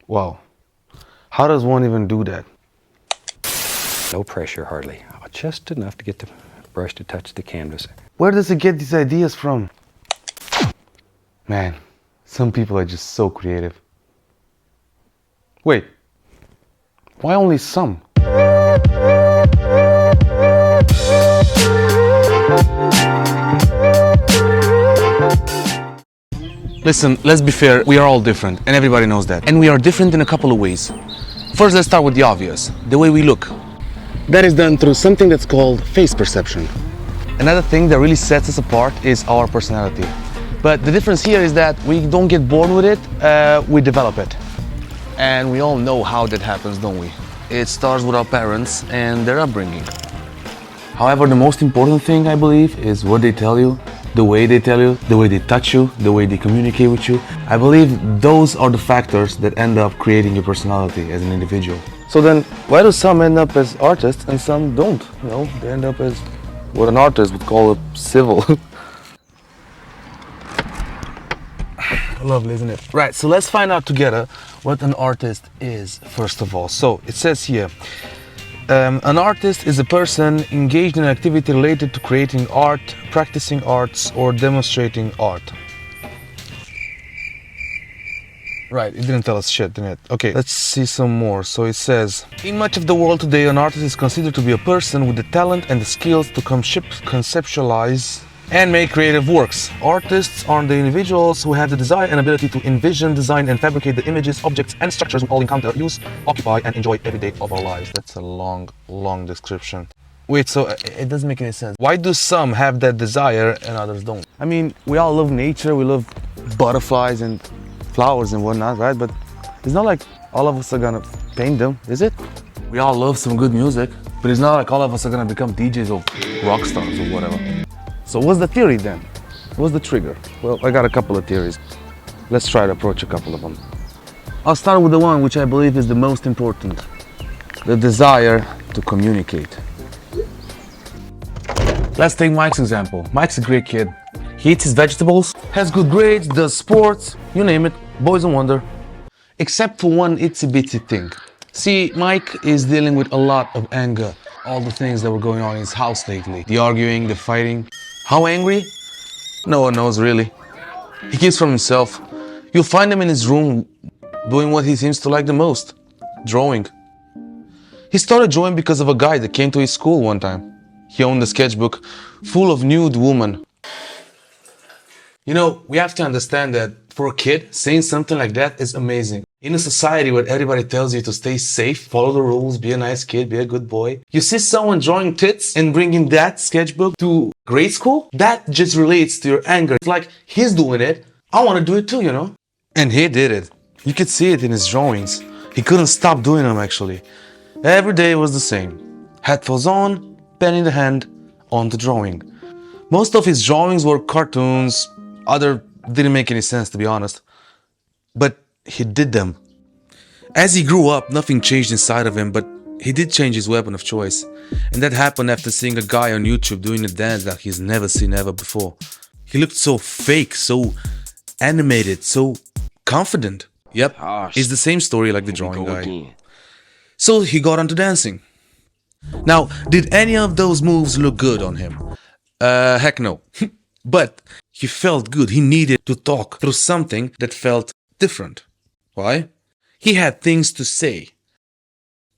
Wow. How does one even do that? No pressure, hardly. Just enough to get the brush to touch the canvas. Where does it get these ideas from? Man, some people are just so creative. Wait, why only some? Listen, let's be fair, we are all different, and everybody knows that. And we are different in a couple of ways. First, let's start with the obvious, the way we look. That is done through something that's called face perception. Another thing that really sets us apart is our personality. But the difference here is that we don't get born with it, we develop it. And we all know how that happens, don't we? It starts with our parents and their upbringing. However, the most important thing, I believe, is what they tell you, the way they tell you, the way they touch you, the way they communicate with you. I believe those are the factors that end up creating your personality as an individual. So then, why do some end up as artists and some don't? You know, they end up as what an artist would call a civil. Lovely, isn't it? Right, so let's find out together what an artist is, first of all. So, it says here, an artist is a person engaged in an activity related to creating art, practicing arts, or demonstrating art. Right, it didn't tell us shit, didn't it? Okay, let's see some more. So it says, in much of the world today, an artist is considered to be a person with the talent and the skills to conceptualize and make creative works. Artists are the individuals who have the desire and ability to envision, design, and fabricate the images, objects, and structures we all encounter, use, occupy, and enjoy every day of our lives. That's a long, long description. Wait, so it doesn't make any sense. Why do some have that desire and others don't? I mean, we all love nature, we love butterflies and flowers and whatnot, right? But it's not like all of us are gonna paint them, is it? We all love some good music, but it's not like all of us are gonna become DJs or rock stars or whatever. So what's the theory then? What's the trigger? Well, I got a couple of theories. Let's try to approach a couple of them. I'll start with the one which I believe is the most important. The desire to communicate. Let's take Mike's example. Mike's a great kid. He eats his vegetables, has good grades, does sports, you name it, boys and wonder. Except for one itsy bitsy thing. See, Mike is dealing with a lot of anger. All the things that were going on in his house lately. The arguing, the fighting. How angry? No one knows really. He keeps from himself. You'll find him in his room doing what he seems to like the most. Drawing. He started drawing because of a guy that came to his school one time. He owned a sketchbook full of nude women. You know, we have to understand that for a kid, saying something like that is amazing. In a society where everybody tells you to stay safe, follow the rules, be a nice kid, be a good boy, you see someone drawing tits and bringing that sketchbook to grade school, that just relates to your anger. It's like, he's doing it, I want to do it too, you know? And he did it. You could see it in his drawings. He couldn't stop doing them, actually. Every day was the same. Headphones on, pen in the hand, on the drawing. Most of his drawings were cartoons, other didn't make any sense, to be honest. But he did them. As he grew up, nothing changed inside of him, but he did change his weapon of choice. And that happened after seeing a guy on YouTube doing a dance that he's never seen ever before. He looked so fake, so animated, so confident. Yep, it's the same story like the drawing guy. Again. So he got onto dancing. Now, did any of those moves look good on him? Heck no. But he felt good. He needed to talk through something that felt different. Why? He had things to say.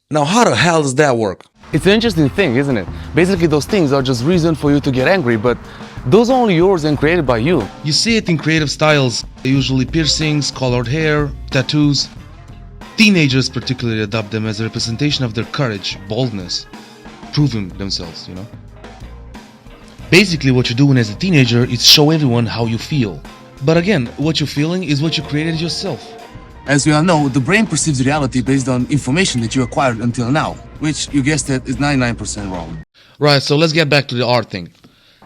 Now, how the hell does that work? It's an interesting thing, isn't it? Basically, those things are just reason for you to get angry, but those are only yours and created by you. You see it in creative styles, usually piercings, colored hair, tattoos. Teenagers particularly adopt them as a representation of their courage, boldness, proving themselves, you know? Basically, what you're doing as a teenager is show everyone how you feel. But again, what you're feeling is what you created yourself. As we all know, the brain perceives reality based on information that you acquired until now, which, you guessed it, is 99% wrong. Right, so let's get back to the art thing.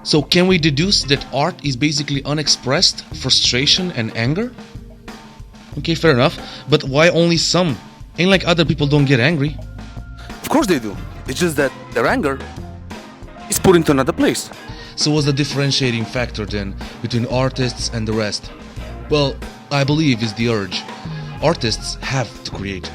So can we deduce that art is basically unexpressed frustration and anger? Okay, fair enough, but why only some? Ain't like other people don't get angry. Of course they do. It's just that their anger is put into another place. So what's the differentiating factor then between artists and the rest? Well, I believe it's the urge. Artists have to create.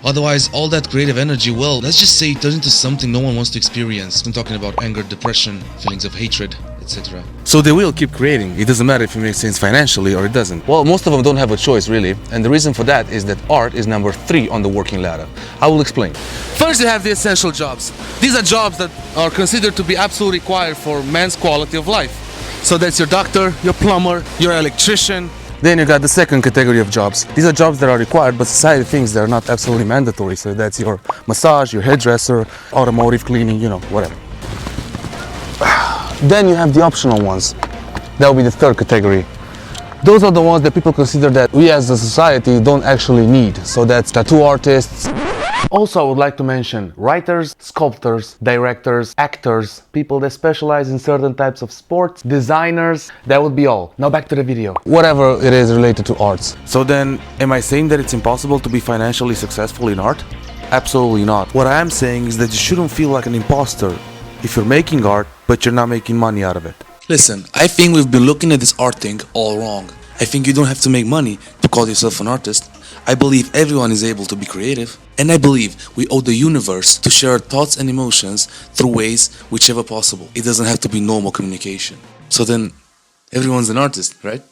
Otherwise, all that creative energy, well, let's just say it turns into something no one wants to experience. I'm talking about anger, depression, feelings of hatred, etc. So they will keep creating. It doesn't matter if it makes sense financially or it doesn't. Well, most of them don't have a choice, really. And the reason for that is that art is number 3 on the working ladder. I will explain. First, you have the essential jobs. These are jobs that are considered to be absolutely required for man's quality of life. So that's your doctor, your plumber, your electrician. Then you got the second category of jobs. These are jobs that are required, but society thinks they're not absolutely mandatory. So that's your massage, your hairdresser, automotive cleaning, you know, whatever. Then you have the optional ones. That will be the third category. Those are the ones that people consider that we as a society don't actually need. So that's tattoo artists. Also, I would like to mention writers, sculptors, directors, actors, people that specialize in certain types of sports, designers. That would be all. Now back to the video. Whatever it is related to arts. So then, am I saying that it's impossible to be financially successful in art? Absolutely not. What I am saying is that you shouldn't feel like an imposter if you're making art, but you're not making money out of it. Listen, I think we've been looking at this art thing all wrong. I think you don't have to make money to call yourself an artist. I believe everyone is able to be creative. And I believe we owe the universe to share our thoughts and emotions through ways whichever possible. It doesn't have to be normal communication. So then, everyone's an artist, right?